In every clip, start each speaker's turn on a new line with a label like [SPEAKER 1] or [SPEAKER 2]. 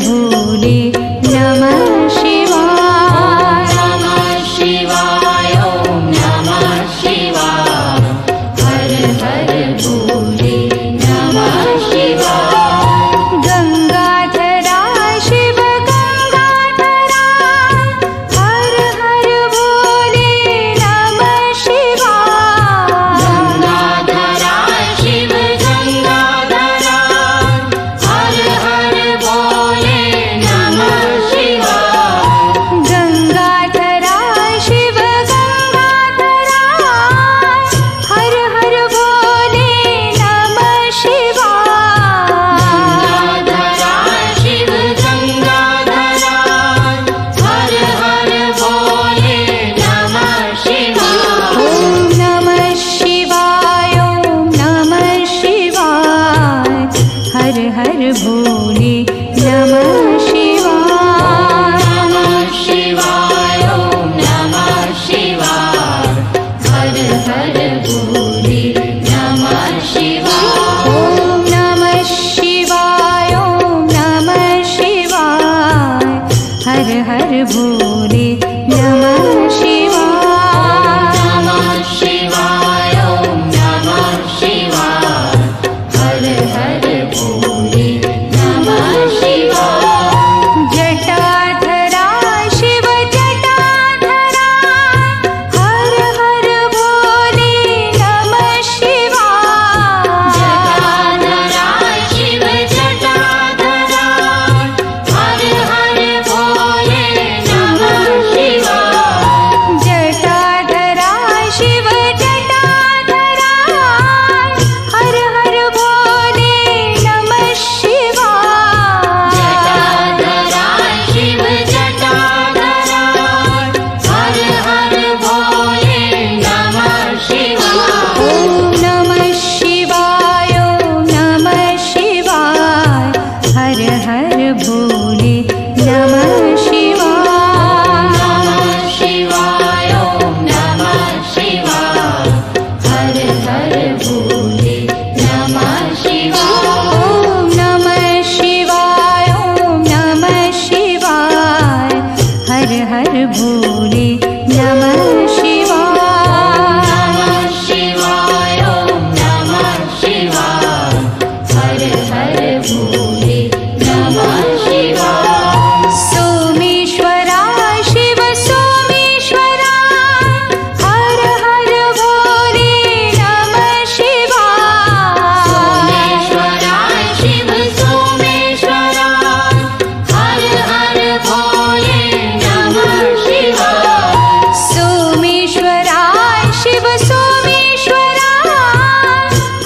[SPEAKER 1] भोले नमः शिवाय।
[SPEAKER 2] नमः शिवाय ॐ नमः शिवाय। हर हर भोले नमः शिवाय।
[SPEAKER 1] गंगाधरा शिव गंगाधरा हर हर भोले नमः शिवाय।
[SPEAKER 2] गंगाधरा शिव गंगाधरा हर हर भोले नमः शिवाय।
[SPEAKER 1] गंगाधरा शिव गंगाधरा हर हर भोले नमः शिवाय।
[SPEAKER 2] गंगाधरा शिव गंगाधरा हर हर भोले नमः शिवाय।
[SPEAKER 1] ओम नमः शिवाय ओम नमः शिवाय। हर हर भोले नमः शिवाय।
[SPEAKER 2] नमः शिवाय ॐ नमः शिवाय। हर हर भोले नमः शिवाय।
[SPEAKER 1] ओम नमः शिवाय ओम नमः शिवाय। हर हर भोले नमः शिवाय।
[SPEAKER 2] नमः शिवाय ॐ नमः शिवाय। हर हर भोले नमः शिवाय।
[SPEAKER 1] जटाधरा शिव जटाधरा हर हर भोले नमः शिवाय।
[SPEAKER 2] जटाधरा शिव जटाधरा हर हर भोले नमः शिवाय।
[SPEAKER 1] जटाधरा शिव जटाधरा हर हर भोले नमः शिवाय।
[SPEAKER 2] जटाधरा शिव जटाधरा हर हर भोले नमः शिवाय।
[SPEAKER 1] ओम नमः शिवाय ओम नमः शिवाय। हर हर भोले नमः शिवाय।
[SPEAKER 2] नमः शिवाय ॐ नमः शिवाय। हर हर भोले नमः शिवाय।
[SPEAKER 1] ओम नमः शिवाय ओम नमः शिवाय। हर हर भोले नमः शिवाय।
[SPEAKER 2] नमः शिवाय ॐ नमः शिवाय। हर हर भोले नमः शिवाय।
[SPEAKER 1] सोमेश्वरा शिव सोमेश्वरा हर हर भोले नमः शिवाय।
[SPEAKER 2] सोमेश्वरा शिव सोमेश्वरा हर हर भोले नमः शिवाय।
[SPEAKER 1] सोमेश्वरा शिव सोमेश्वरा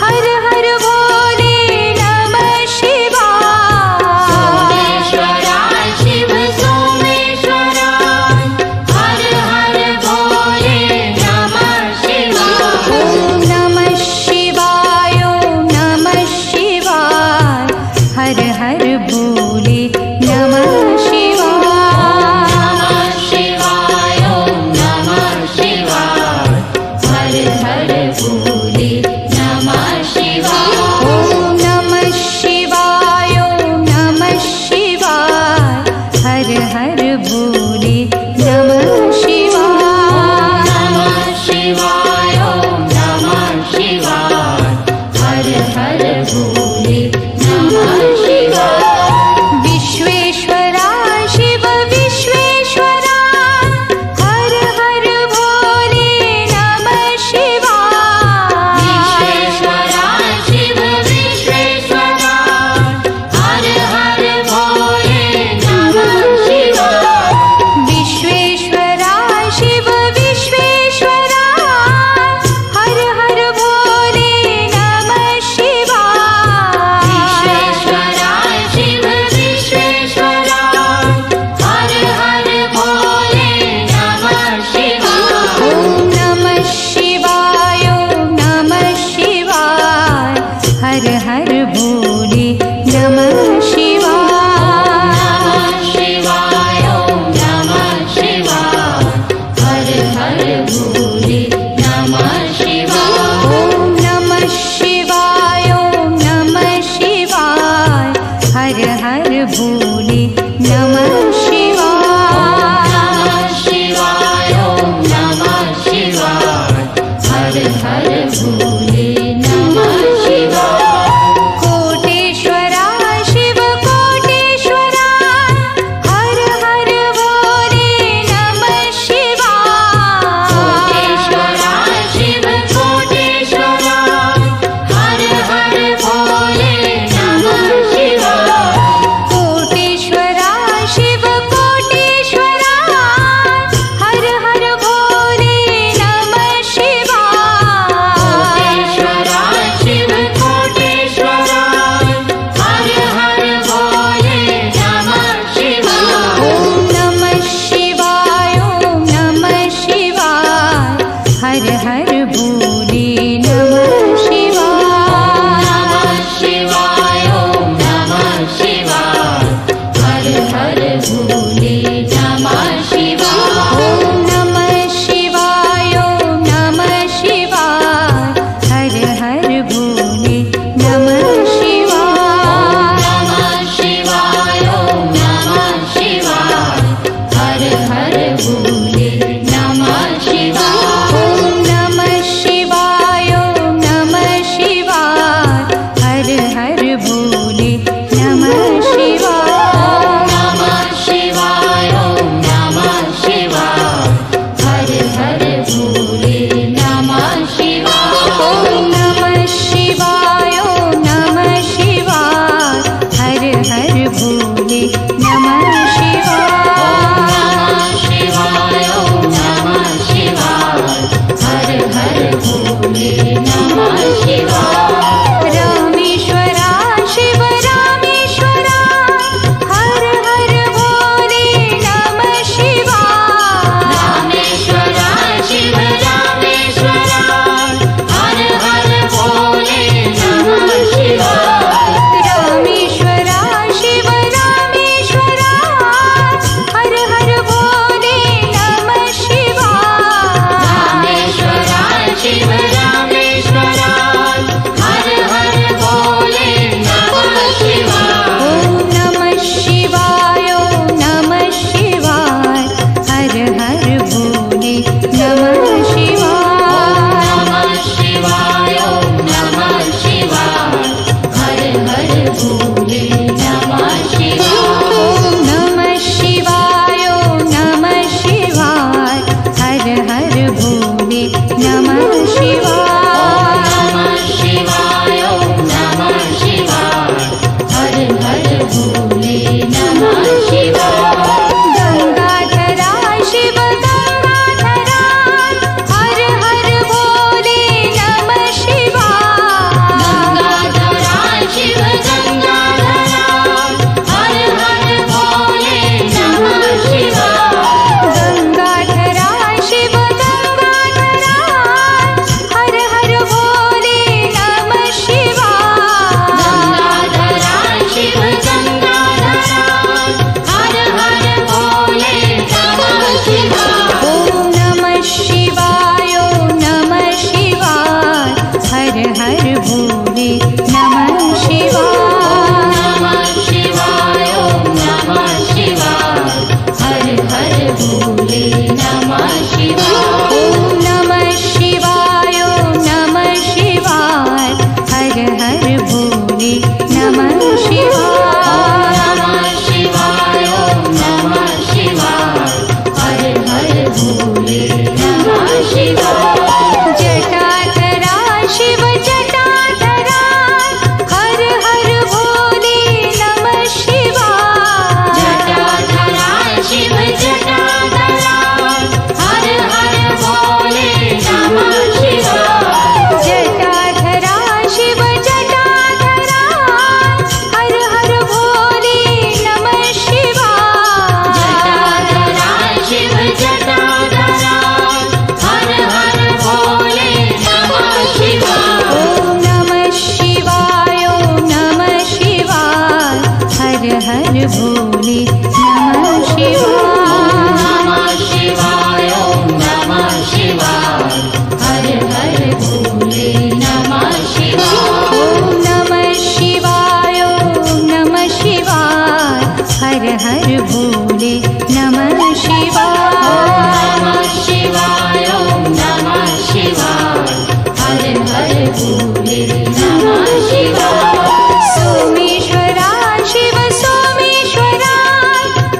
[SPEAKER 1] हर हर भोले नमः शिवाय।
[SPEAKER 2] सोमेश्वरा शिव सोमेश्वरा हर हर भोले नमः शिवाय।
[SPEAKER 1] ओम नमः शिवाय ओम नमः शिवाय। हर हर भोले नमः शिवाय।
[SPEAKER 2] नमः शिवाय ॐ नमः शिवाय। हर हर भोले नमः शिवाय।
[SPEAKER 1] ओम नमः शिवाय ओम नमः शिवाय। हर हर भोले नमः शिवाय।
[SPEAKER 2] नमः शिवाय ॐ नमः शिवाय। हर हर भोले नमः शिवाय।
[SPEAKER 1] विश्वेश्वरा
[SPEAKER 2] भोले नमः शिवाय।
[SPEAKER 1] गंगाधरा शिव गंगाधरा हर हर भोले नमः शिवाय।
[SPEAKER 2] गंगाधरा शिव गंगाधरा हर हर भोले नमः शिवाय।
[SPEAKER 1] गंगाधरा शिव गंगाधरा हर हर भोले नमः शिवाय।
[SPEAKER 2] गंगाधरा शिव गंगाधरा हर हर भोले नमः शिवाय।
[SPEAKER 1] ओम नमः शिवाय ओम नमः शिवाय हर हर भोले नमः शिवाय।
[SPEAKER 2] नमः शिवाय ओम नमः शिवाय हर हर भोले नमः शिवाय।
[SPEAKER 1] ओम नमः शिवाय ओम नमः शिवाय हर हर भोले नमः शिवाय।
[SPEAKER 2] नमः शिवाय ओम नमः शिवाय हर हर भोले नमः शिवाय।
[SPEAKER 1] जटाधरा शिव जटाधरा हर हर भोले नमः शिवाय।
[SPEAKER 2] जटाधरा शिव जटाधरा हर हर भोले नमः शिवाय।
[SPEAKER 1] जटाधरा शिव जटाधरा हर हर भोले नमः शिवाय।
[SPEAKER 2] जटाधरा शिव जटाधरा हर हर भोले नमः शिवाय।
[SPEAKER 1] ओम नमः शिवाय ओम नमः शिवाय हर हर भोले नमः शिवाय।
[SPEAKER 2] नमः शिवाय ओम नमः शिवाय हर हर भोले नमः शिवाय।
[SPEAKER 1] ओम नमः शिवाय ओम नमः शिवाय हर हर भोले नमः शिवाय।
[SPEAKER 2] नमः शिवाय ओम नमः शिवाय हर हर भोले नमः शिवाय।
[SPEAKER 1] सोमेश्वरा शिव सोमेश्वरा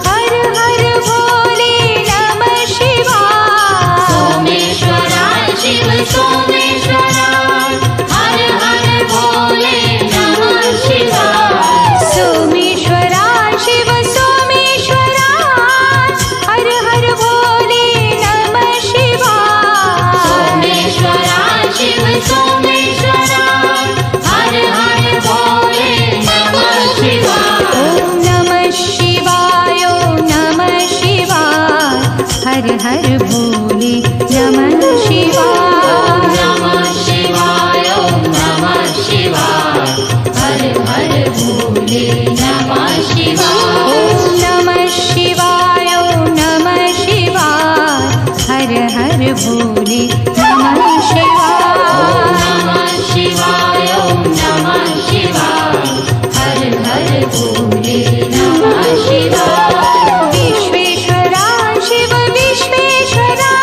[SPEAKER 1] हर हर भोले नमः शिवाय।
[SPEAKER 2] सोमेश्वरा शिव सोमेश्वरा हर हर भोले नमः शिवाय।
[SPEAKER 1] सोमेश्वरा शिव सोमेश्वरा हर हर भोले नमः शिवाय।
[SPEAKER 2] सोमेश्वरा शिव सोमेश्वरा हर हर भोले नमः शिवाय।
[SPEAKER 1] ओम नमः शिवाय ओम नमः शिवाय हर हर भोले नमः शिवाय।
[SPEAKER 2] नमः शिवाय ओम नमः शिवाय हर हर भोले नमः शिवाय।
[SPEAKER 1] ओम नमः शिवाय ओम नमः शिवाय हर हर भोले नमः शिवाय।
[SPEAKER 2] नमः शिवाय ओम नमः शिवाय हर हर भोले नमः शिवाय।
[SPEAKER 1] विश्वेश्वरा शिव विश्वेश्वरा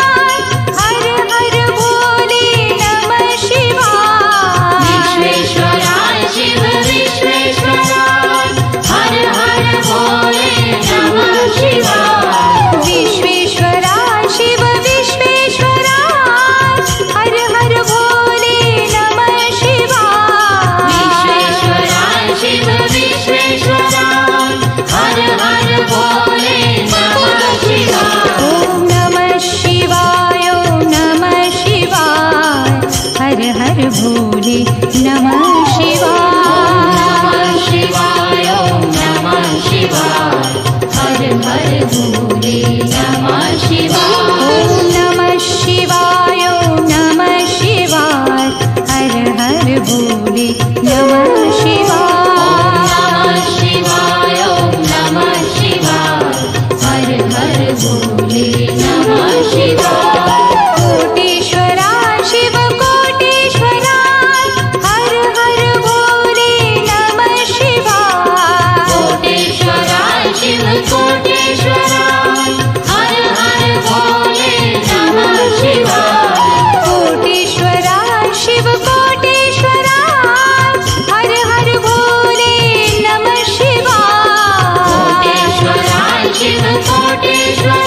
[SPEAKER 1] हर हर भोले नमः शिवाय।
[SPEAKER 2] विश्वेश्वरा शिव विश्वेश्वरा हर हर भोले नमः शिवाय।
[SPEAKER 1] विश्वेश्वरा शिव विश्वेश्वरा हर हर भोले नमः शिवाय।
[SPEAKER 2] विश्वेश्वरा शिव विश्वेश्वरा हर हर भोले नमः शिवाय।
[SPEAKER 1] ओम नमः शिवाय ओम नमः शिवाय हर हर भोले नमः शिवाय।
[SPEAKER 2] नमः शिवाय ओम नमः शिवाय हर हर भोले नमः शिवाय।
[SPEAKER 1] ओम नमः शिवाय ओम नमः शिवाय हर हर भोले नमः शिवाय।
[SPEAKER 2] नमः शिवाय ओम नमः शिवाय हर हर भोले नमः शिवाय।
[SPEAKER 1] कोटेश्वरा शिव कोटेश्वरा हर हर भोले नमः शिवाय।
[SPEAKER 2] कोटेश्वरा शिव कोटेश्वरा हर हर भोले नमः शिवाय।
[SPEAKER 1] कोटेश्वरा शिव कोटेश्वरा हर हर भोले नमः शिवाय।
[SPEAKER 2] कोटेश्वरा शिव कोटेश्वरा